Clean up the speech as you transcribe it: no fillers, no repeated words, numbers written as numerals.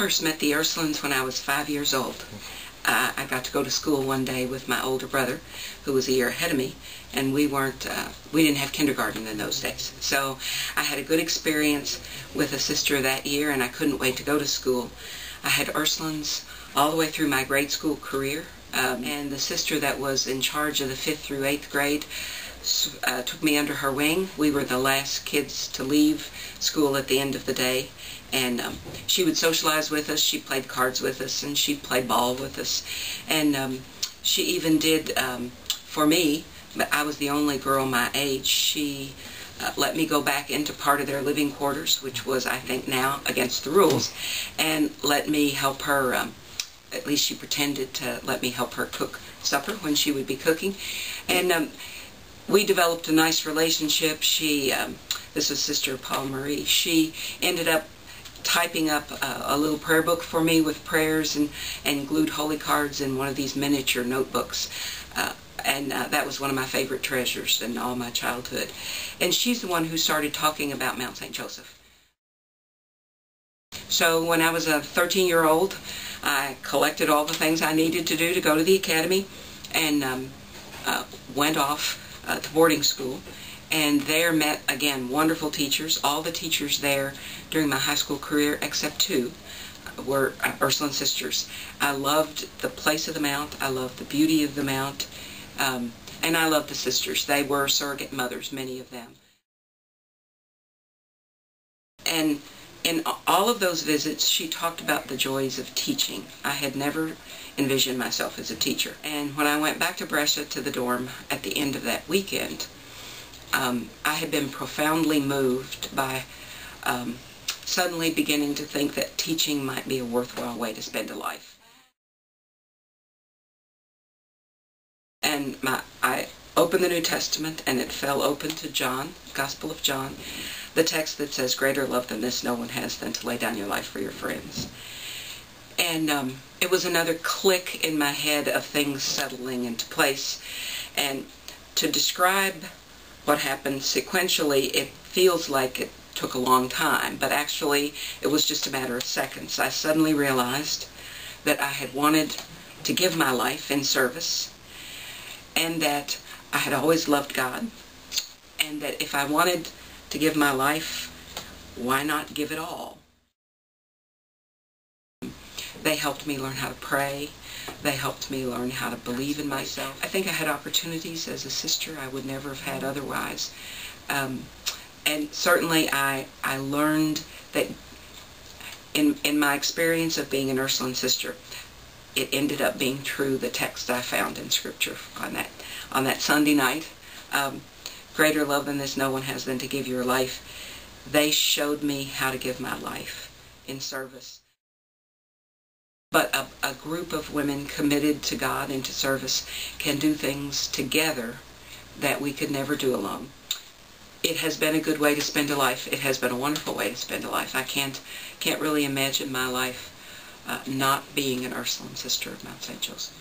first met the Ursulines when I was 5 years old. I got to go to school one day with my older brother, who was a year ahead of me, and we didn't have kindergarten in those days. So I had a good experience with a sister that year, and I couldn't wait to go to school. I had Ursulines all the way through my grade school career, and the sister that was in charge of the 5th through 8th grade took me under her wing. We were the last kids to leave school at the end of the day, and she would socialize with us, she played cards with us, and she played ball with us. And she even did, for me, but I was the only girl my age, she let me go back into part of their living quarters, which was, I think now, against the rules, and let me help her, at least she pretended to let me help her cook supper when she would be cooking. And we developed a nice relationship. This was Sister Paul Marie. She ended up typing up a little prayer book for me with prayers and glued holy cards in one of these miniature notebooks. And that was one of my favorite treasures in all my childhood. And she's the one who started talking about Mount St. Joseph. So when I was a 13-year-old, I collected all the things I needed to do to go to the academy, and went off to boarding school, and there met, again, wonderful teachers. All the teachers there during my high school career, except 2, were Ursuline sisters. I loved the place of the Mount, I loved the beauty of the Mount, and I loved the sisters. They were surrogate mothers, many of them. And in all of those visits, she talked about the joys of teaching. I had never envisioned myself as a teacher. And when I went back to Brescia to the dorm at the end of that weekend, I had been profoundly moved by suddenly beginning to think that teaching might be a worthwhile way to spend a life. And I opened the New Testament, and it fell open to John, Gospel of John, the text that says, "Greater love than this no one has than to lay down your life for your friends." And it was another click in my head of things settling into place. And to describe what happened sequentially, it feels like it took a long time, but actually it was just a matter of seconds. I suddenly realized that I had wanted to give my life in service, and that I had always loved God, and that if I wanted to give my life, why not give it all? They helped me learn how to pray. They helped me learn how to believe in myself. I think I had opportunities as a sister I would never have had otherwise. And certainly I learned that in my experience of being an Ursuline sister, it ended up being true, the text I found in Scripture on that Sunday night. Greater love than this no one has than to give your life. They showed me how to give my life in service. But a group of women committed to God and to service can do things together that we could never do alone. It has been a good way to spend a life. It has been a wonderful way to spend a life. I can't really imagine my life not being an Ursuline sister of Mount St. Joseph.